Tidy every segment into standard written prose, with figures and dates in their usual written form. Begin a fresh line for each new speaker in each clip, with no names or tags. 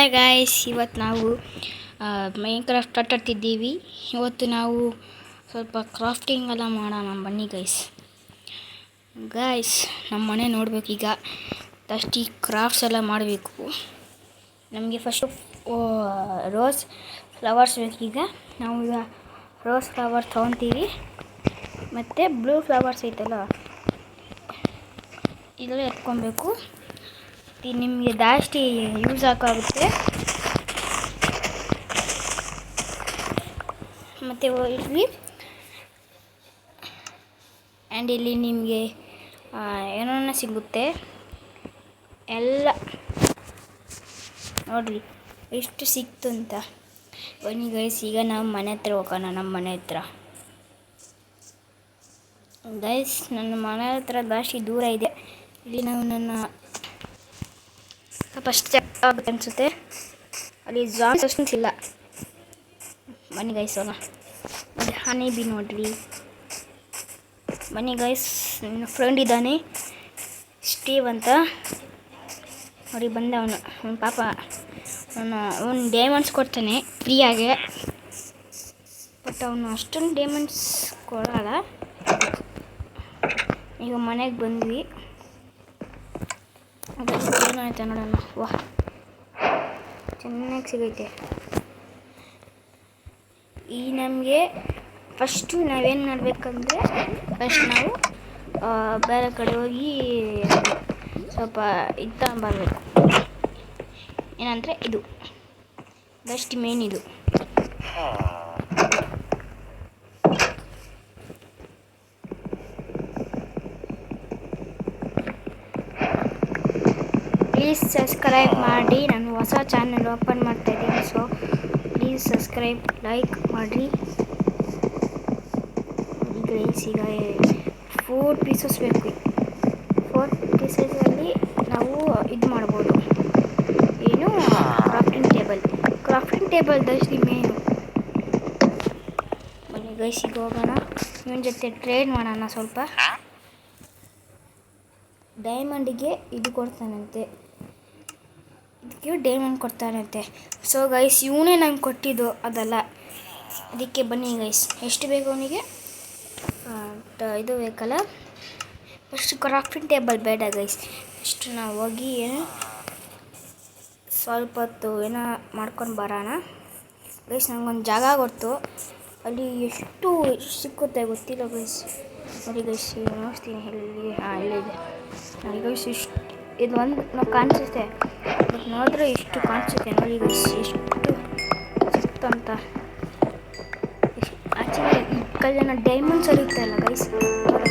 Hi guys, ಇವತ್ತು ನಾವು ಮೈನ್ಕ್ರಾಫ್ಟ್ ಆಟಾಡ್ತಿದ್ದೀವಿ. ಇವತ್ತು ನಾವು ಸ್ವಲ್ಪ ಕ್ರಾಫ್ಟಿಂಗ್ ಎಲ್ಲ ಮಾಡೋಣ ಬನ್ನಿ ಗೈಸ್. ನಮ್ಮ ಮನೆ ನೋಡಬೇಕೀಗ. ಫಸ್ಟ್ ಈ ಕ್ರಾಫ್ಟ್ಸ್ ಎಲ್ಲ ಮಾಡಬೇಕು. ನಮಗೆ ಫಸ್ಟು ರೋಸ್ ಫ್ಲವರ್ಸ್ ಬೇಕೀಗ. ನಾವು ಈಗ ರೋಸ್ ಫ್ಲವರ್ ತೊಗೊತೀವಿ. ಮತ್ತು ಬ್ಲೂ ಫ್ಲವರ್ಸ್ ಐತಲ್ಲ, ಇದೆಲ್ಲ ಎತ್ಕೊಬೇಕು. ನಿಮಗೆ ಜಾಸ್ತಿ ಯೂಸ್ ಆಗುತ್ತೆ. ಮತ್ತು ಇಲ್ಲಿ ಆ್ಯಂಡ್ ಇಲ್ಲಿ ನಿಮಗೆ ಏನೋ ಸಿಗುತ್ತೆ ಎಲ್ಲ. ನೋಡಿರಿ ಎಷ್ಟು ಸಿಕ್ತು ಅಂತ. ಬನ್ನಿ ಗೈಸ್, ಈಗ ನಾವು ಮನೆ ಹತ್ರ ಹೋಗೋಣ. ನಮ್ಮ ಮನೆ ಹತ್ರ ಗೈಸ್, ನನ್ನ ಮನೆ ಹತ್ರ ಜಾಸ್ತಿ ದೂರ ಇದೆ. ಇಲ್ಲಿ ನಾವು ನನ್ನ ಫಸ್ಟ್ ಆಗುತ್ತೆ ಅನಿಸುತ್ತೆ. ಅಲ್ಲಿ ಜಾನ್ಸ್ ಇಲ್ಲ. ಬನ್ನಿ ಗೈಸ್ ಹೋಗೋಣ. ನೋಡಿ ಹನಿ ಬಿ ನೋಡ್ರಿ. ಬನ್ನಿ ಗೈಸ್, ನನ್ನ ಫ್ರೆಂಡ್ ಇದ್ದಾನೆ ಸ್ಟೀವ್ ಅಂತ. ನೋಡಿ ಬಂದ ಅವನು ಪಾಪ. ಅವನು ಡೈಮಂಡ್ಸ್ ಕೊಡ್ತಾನೆ ಫ್ರೀಯಾಗೆ, ಬಟ್ ಅವನು ಅಷ್ಟೊಂದು ಡೈಮಂಡ್ಸ್ ಕೊಡಲ್ಲ. ಈಗ ಮನೆಗೆ ಬಂದ್ವಿ. ಏನಾಯ್ತು ನೋಡೋಣ. ವಾಹ್, ಚೆನ್ನಾಗಿ ಸಿಗೈತೆ. ಈ ನಮಗೆ ಫಸ್ಟು ನಾವೇನು ಮಾಡಬೇಕಂದ್ರೆ, ಫಸ್ಟ್ ನಾವು ಬೇರೆ ಕಡೆ ಹೋಗಿ ಸ್ವಲ್ಪ ಇದು ತಗೊಂಬರ್ಬೇಕು. ಏನಂದರೆ ಇದು ಬೆಸ್ಟ್ ಮೇನ್. ಇದು ಪ್ಲೀಸ್ ಸಬ್ಸ್ಕ್ರೈಬ್ ಮಾಡಿ. ನಾನು ಹೊಸ ಚಾನಲ್ ಓಪನ್ ಮಾಡ್ತಾಯಿದ್ದೀನಿ. ಸೊ ಪ್ಲೀಸ್ ಸಬ್ಸ್ಕ್ರೈಬ್, ಲೈಕ್ ಮಾಡಿರಿ. ಈಗ 4 ಪೀಸಸ್ ಬೇಕು. 4 ಪೀಸಸಲ್ಲಿ ನಾವು ಇದು ಮಾಡ್ಬೋದು. ಏನು, ಕ್ರಾಫ್ಟಿಂಗ್ ಟೇಬಲ್ ಜಾಸ್ತಿ ಮೇನು. ಬನ್ನಿ ಗೈಸಿಗೆ ಹೋಗೋಣ. ಇವನ ಜೊತೆ ಟ್ರೇಡ್ ಮಾಡೋಣ. ಸ್ವಲ್ಪ ಡೈಮಂಡಿಗೆ ಇದು ಕೊಡ್ತಾನಂತೆ, ಇದಕ್ಕೆ ಡೈಮಂಡ್ ಕೊಡ್ತಾನಂತೆ. ಸೊ ಗೈಸ್, ಇವನೇ ನಂಗೆ ಕೊಟ್ಟಿದ್ದು ಅದಲ್ಲ. ಅದಕ್ಕೆ ಬನ್ನಿ ಗೈಸ್, ಎಷ್ಟು ಬೇಕು ಅವನಿಗೆ ಇದು ಬೇಕಲ್ಲ. ಫಸ್ಟ್ ಕ್ರಾಫ್ಟಿಂಗ್ ಟೇಬಲ್ ಬೇಡ ಗೈಸ್. ಫಸ್ಟ್ ನಾವು ಹೋಗಿ ಸ್ವಲ್ಪ ಹೊತ್ತು ಏನೋ ಮಾಡ್ಕೊಂಡು ಬರೋಣ ಗೈಸ್. ನನಗೊಂದು ಜಾಗ ಗೊತ್ತು, ಅಲ್ಲಿ ಎಷ್ಟು ಸಿಕ್ಕುತ್ತೆ ಗೊತ್ತಿಲ್ಲ ಗೈಸ್. ನೋಡಿ ಗೈಸ್, ನೋಡ್ತೀನಿ ಎಲ್ಲಿ. ಇಲ್ಲಿದೆ ನೋಡಿ ಗೈಸ್. ಇದು ಒಂದು ನಾವು ಕಾಣಿಸುತ್ತೆ, ಬಟ್ ನೋಡಿದ್ರೆ ಇಷ್ಟು ಕಾಣಿಸುತ್ತೆ. ನೋಡಿ ಗೈಸ್, ಎಷ್ಟು ಸಿಕ್ತು ಅಂತ. ಆ್ಯಕ್ಚುಲಿ ಈ ಕಲ್ಲಿನ ಡೈಮಂಡ್ಸ್ ಇರುತ್ತಲ್ಲ ಗೈಸ್,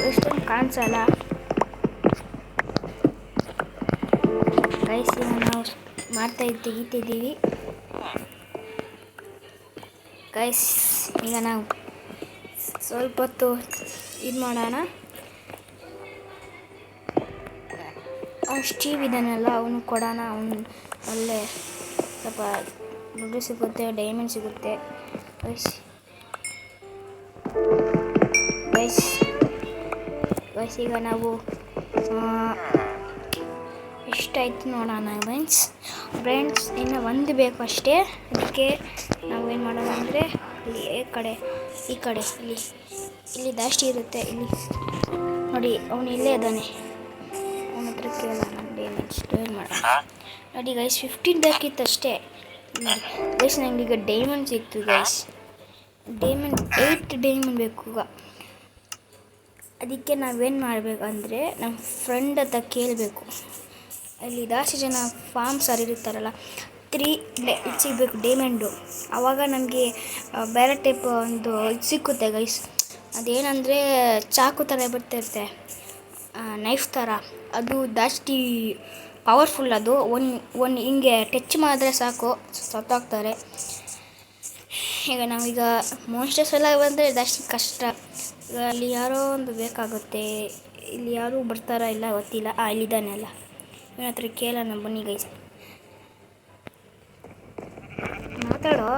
ಎಷ್ಟೊಂದು ಕಾಣಿಸಲ್ಲ ಗೈಸ್. ಈಗ ನಾವು ತೆಗಿತಿದ್ದೀವಿ ಗೈಸ್. ಈಗ ನಾವು ಸ್ವಲ್ಪ ಹೊತ್ತು ಇದು ಮಾಡೋಣ. ಸ್ಟೀವ್ ಇದ್ದಾನಲ್ಲ, ಅವನು ಕೊಡೋಣ. ಅವನು ಒಳ್ಳೆ ಸ್ವಲ್ಪ ದುಡ್ಡು ಸಿಗುತ್ತೆ, ಡೈಮಂಡ್ ಸಿಗುತ್ತೆ ಗೈಸ್. ಈಗ ನಾವು ಎಷ್ಟಾಯ್ತು ನೋಡೋಣ ಫ್ರೆಂಡ್ಸ್. ಇನ್ನು ಒಂದು ಬೇಕು ಅಷ್ಟೇ. ಅದಕ್ಕೆ ನಾವೇನು ಮಾಡೋಣ ಅಂದರೆ, ಈ ಕಡೆ ಇಲ್ಲಿ ಜಾಸ್ತಿ ಇರುತ್ತೆ. ಇಲ್ಲಿ ನೋಡಿ, ಅವನು ಇಲ್ಲೇ ಇದ್ದಾನೆ. ಅವನ ಹತ್ರ ಕೇಳೋಣ, ಡೈಮಂಡ್ಸ್ ಟ್ರೇಡ್ ಮಾಡೋಣ. ನೋಡಿ ಗೈಸ್, 15 ಬೇಕಿತ್ತು ಅಷ್ಟೇ. ಗೈಸ್, ನನಗೆ ಈಗ ಡೈಮಂಡ್ ಸಿಕ್ತು ಗೈಸ್. 8 ಡೈಮಂಡ್ ಬೇಕು ಈಗ. ಅದಕ್ಕೆ ನಾವೇನು ಮಾಡಬೇಕಂದ್ರೆ, ನಮ್ಮ ಫ್ರೆಂಡ್ ಹತ್ರ ಕೇಳಬೇಕು. ಅಲ್ಲಿ ಜಾಸ್ತಿ ಜನ ಫಾರ್ಮ್ಸರ್ ಇರ್ತಾರಲ್ಲ, 3 ಸಿಗಬೇಕು ಡೈಮಂಡು. ಆವಾಗ ನಮಗೆ ಬೇರೆ ಟೈಪ್ ಒಂದು ಇದು ಸಿಕ್ಕುತ್ತೆ ಗೈಸ್. ಅದೇನಂದರೆ ಚಾಕು ಥರ ಬರ್ತಿರುತ್ತೆ, ನೈಫ್ ಥರ. ಅದು ಜಾಸ್ತಿ ಪವರ್ಫುಲ್. ಅದು ಒಂದು ಹಿಂಗೆ ಟಚ್ ಮಾಡಿದ್ರೆ ಸಾಕು, ಸತ್ತೋಗ್ತಾರೆ. ಈಗ ನಾವೀಗ ಮೋನ್ಸ್ಟರ್ಸ್ ಎಲ್ಲ ಬಂದರೆ ಜಾಸ್ತಿ ಕಷ್ಟ. ಈಗ ಅಲ್ಲಿ ಯಾರೋ ಒಂದು ಬೇಕಾಗುತ್ತೆ. ಇಲ್ಲಿ ಯಾರೂ ಬರ್ತಾರಾ ಇಲ್ಲ ಗೊತ್ತಿಲ್ಲ. ಇಲ್ಲಿದ್ದಾನೆ ಅಲ್ಲ, ಇವನ ಹತ್ರ ಕೇಳೋಣ ಬನ್ನಿ ಗೈಸ್. ಮಾತಾಡೋ,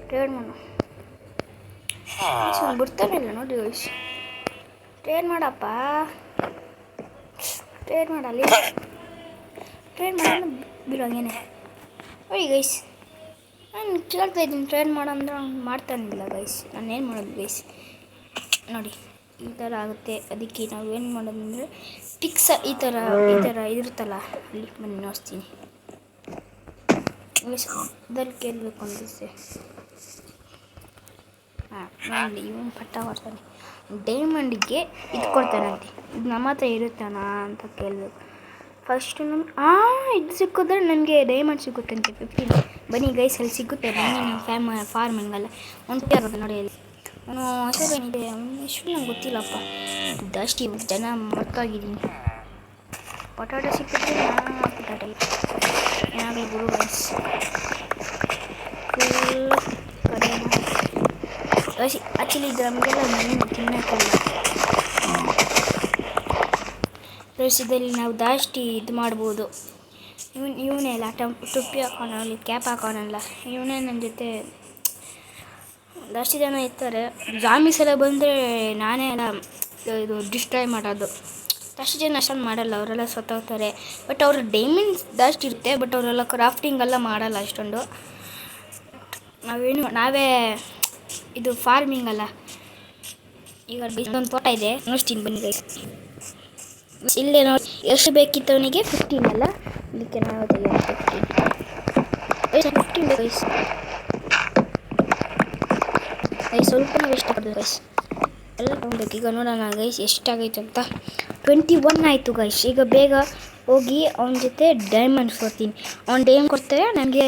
ಟ್ರೇಡ್ ಮಾಡು. ಬಿಡ್ತಾನೆ ಇಲ್ಲ ನೋಡಿ ಗೈಸ್. ಟ್ರೇಡ್ ಮಾಡಪ್ಪ, ಟ್ರೇಡ್ ಮಾಡಲಿ. ಟ್ರೇಡ್ ಮಾಡೋಣ ಬಿಡೋಂಗೇನೆ ನೋಡಿ ಗೈಸ್. ನಾನು ಕೇಳ್ತಾ ಇದ್ದೀನಿ ಟ್ರೈ ಮಾಡಂದ್ರೆ ಅವ್ನು ಮಾಡ್ತಾನಿಲ್ಲ ಗೈಸ್. ನಾನು ಏನು ಮಾಡೋದು ಗೈಸ್? ನೋಡಿ ಈ ಥರ ಆಗುತ್ತೆ. ಅದಕ್ಕೆ ನಾವು ಏನು ಮಾಡೋದಂದರೆ ಪಿಕ್ಸ ಈ ಥರ ಇರುತ್ತಲ್ಲ, ಅಲ್ಲಿ ಬನ್ನಿ ನೋಡ್ತೀನಿ ಇದಲ್ಲಿ ಕೇಳಬೇಕು ಅನಿಸುತ್ತೆ. ಹಾಂ ನೋಡಿ, ಇವನು ಪಟ್ಟ ಮಾಡ್ತಾನೆ. ಡೈಮಂಡಿಗೆ ಇದು ಕೊಡ್ತಾನಂತೆ. ಇದು ನಮ್ಮ ಹತ್ರ ಇರುತ್ತಾನ ಅಂತ ಕೇಳಬೇಕು ಫಸ್ಟು. ಇದು ಸಿಕ್ಕಿದ್ರೆ ನನಗೆ ಡೈಮಂಡ್ ಸಿಗುತ್ತಂತೆ 15. ಬನ್ನಿ ಗೈಸ್, ಅಲ್ಲಿ ಸಿಗುತ್ತೆ. ಬನ್ನಿ ನಮ್ಮ ಫಾರ್ಮಿಂಗಲ್ಲ ಹೊಂಟಿರೋದು ನೋಡಿ. ಅಲ್ಲಿ ಅವನು ಹೆಸರೇನಿದೆ ಎಷ್ಟು ನಂಗೆ ಗೊತ್ತಿಲ್ಲಪ್ಪ. ಜಾಸ್ತಿ ಜನ ಮರ್ತಾಗಿದ್ದೀನಿ. ಪಟಾಟೆ ಸಿಕ್ಕಿದ್ರೆ ಪಟಾಟೆ ಏನಾಗಲಿ ಗುರು ಗೈಸ್. ಆ್ಯಕ್ಚುಲಿ ಇದು ನಮಗೆಲ್ಲ ಮೀನು ತಿನ್ನೋಕ್ಕಲ್ಲ. ರಸದಲ್ಲಿ ನಾವು ಜಾಸ್ತಿ ಇದು ಮಾಡ್ಬೋದು. ಇವನೇ ಎಲ್ಲ ಟೊಪ್ಪಿ ಹಾಕೋಣಲ್ಲಿ ಕ್ಯಾಪ್ ಹಾಕೋಣಲ್ಲ, ಇವನೇ ನನ್ನ ಜೊತೆ ಜಾಸ್ತಿ ಜನ ಇರ್ತಾರೆ. ಜಾಮೀಸ್ ಎಲ್ಲ ಬಂದರೆ ನಾನೇ ಎಲ್ಲ ಇದು ಡಿಸ್ಟ್ರಾಯ್ ಮಾಡೋದು. ಜಾಸ್ತಿ ಜನ ಅಷ್ಟೊಂದು ಮಾಡಲ್ಲ, ಅವರೆಲ್ಲ ಸತ್ತೋಗ್ತಾರೆ. ಬಟ್ ಅವ್ರ ಡೈಮಂಡ್ಸ್ ಜಾಸ್ತಿ ಇರುತ್ತೆ, ಬಟ್ ಅವರೆಲ್ಲ ಕ್ರಾಫ್ಟಿಂಗೆಲ್ಲ ಮಾಡಲ್ಲ ಅಷ್ಟೊಂದು. ನಾವೇ ಇದು ಫಾರ್ಮಿಂಗ್ ಅಲ್ಲ. ಈಗ ಇದೊಂದು ತೋಟ ಇದೆ, ನೋಡ್ತೀನಿ ಬನ್ನಿ ಗೈಸ್. ಇಲ್ಲೇ ನೋಡಿ ಎಷ್ಟು ಬೇಕಿತ್ತು ಅವನಿಗೆ 15 ಅಲ್ಲ, ಇದಕ್ಕೆ ನಾವು ತೆಗೆಯೋದು 15 ಗೈಸ್. ಸ್ವಲ್ಪ ವೇಸ್ಟ್ ಆಗೋದು ಗೈಸ್, ಎಲ್ಲ ತೊಗೊಬೇಕು. ಈಗ ನೋಡೋಣ ಗೈಸ್ ಎಷ್ಟಾಗೈತೆ ಅಂತ. 21 ಆಯಿತು ಗೈಸ್. ಈಗ ಬೇಗ ಹೋಗಿ ಅವನ ಜೊತೆ ಡೈಮಂಡ್ಸ್ ಕೊಡ್ತೀನಿ. ಅವ್ನು ಡೈಮಂಡ್ ಕೊಡ್ತಾರೆ, ನನಗೆ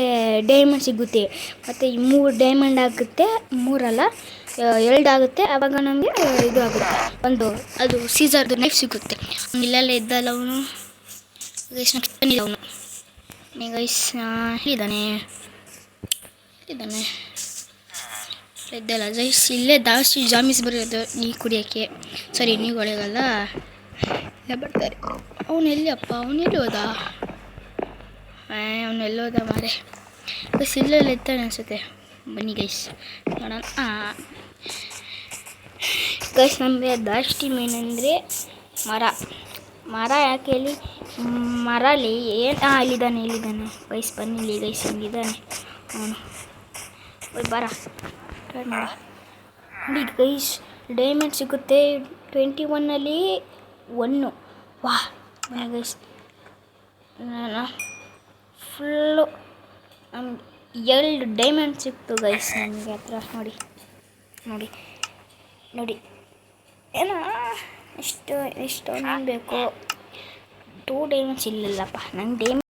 ಡೈಮಂಡ್ ಸಿಗುತ್ತೆ. ಮತ್ತು 3 ಡೈಮಂಡ್ ಆಗುತ್ತೆ, 3 ಅಲ್ಲ 2 ಆಗುತ್ತೆ. ಆವಾಗ ನಮಗೆ ಇದು ಆಗುತ್ತೆ, ಒಂದು ಅದು ಸೀಸರ್ದು ನೈಫ್ ಸಿಗುತ್ತೆ. ಇಲ್ಲೆಲ್ಲ ಇದ್ದಲ್ಲ ಅವನು ಗೈಸ್. ನೆಕ್ಸ್ಟ್ ಬನ್ನಿಲ್ಲ ಅವನು ಗೈಸ್. ಇದ್ದಾನೆ ಇದ್ದಲ್ಲ ಗೈಸ್. ಇಲ್ಲೇ ಜಾಸ್ತಿ ಜಾಮೀಸ್ ಬರೋದು ನೀರು ಕುಡಿಯೋಕ್ಕೆ. ಸರಿ, ನೀವುಗಳಿಗಲ್ಲ ಎಲ್ಲ ಬರ್ತಾರೆ. ಅವನು ಎಲ್ಲಿಯಪ್ಪ? ಅವನೆಲ್ಲಿ ಹೋದ? ಅವನೆಲ್ಲ ಹೋದ ಮಾರೆ ಗೈಸ್. ಇಲ್ಲೆಲ್ಲ ಇರ್ತಾನೆ ಅನಿಸುತ್ತೆ. ಬನ್ನಿ ಗೈಸ್ ನೋಡೋಣ. ಗೈಸ್, ನಮಗೆ ಜಾಸ್ತಿ ಮೇನಂದರೆ ಮರ ಯಾಕೆ ಹೇಳಿ? ಮರಲ್ಲಿ ಏನು ಇಲ್ಲಿದ್ದಾನೆ ಗೈಸ್. ಬನ್ನಿ ಇಲ್ಲಿ ಗೈಸ್, ಹಿಂಗಿದ್ದಾನೆ ಅವನು. ಬರ ಟ್ರೈ ಮಾಡಿ ನೋಡಿ ಗೈಸ್. ಡೈಮಂಡ್ ಸಿಗುತ್ತೆ 21ಅಲ್ಲಿ 1. ವಾಹ್ ಬನ್ನಿ ಗೈಸ್. ನಾನು ಫುಲ್ಲು 2 ಡೈಮಂಡ್ ಸಿಕ್ತು ಗೈಸ್ ನನಗೆ ಹತ್ರ. ನೋಡಿ ಏನೋ ಎಷ್ಟು ಬೇಕು. 2 ಡೈಮಂಡ್ಸ್ ಇಲ್ಲಲ್ಲಪ್ಪ ನಂಗೆ ಡೈಮಂಡ್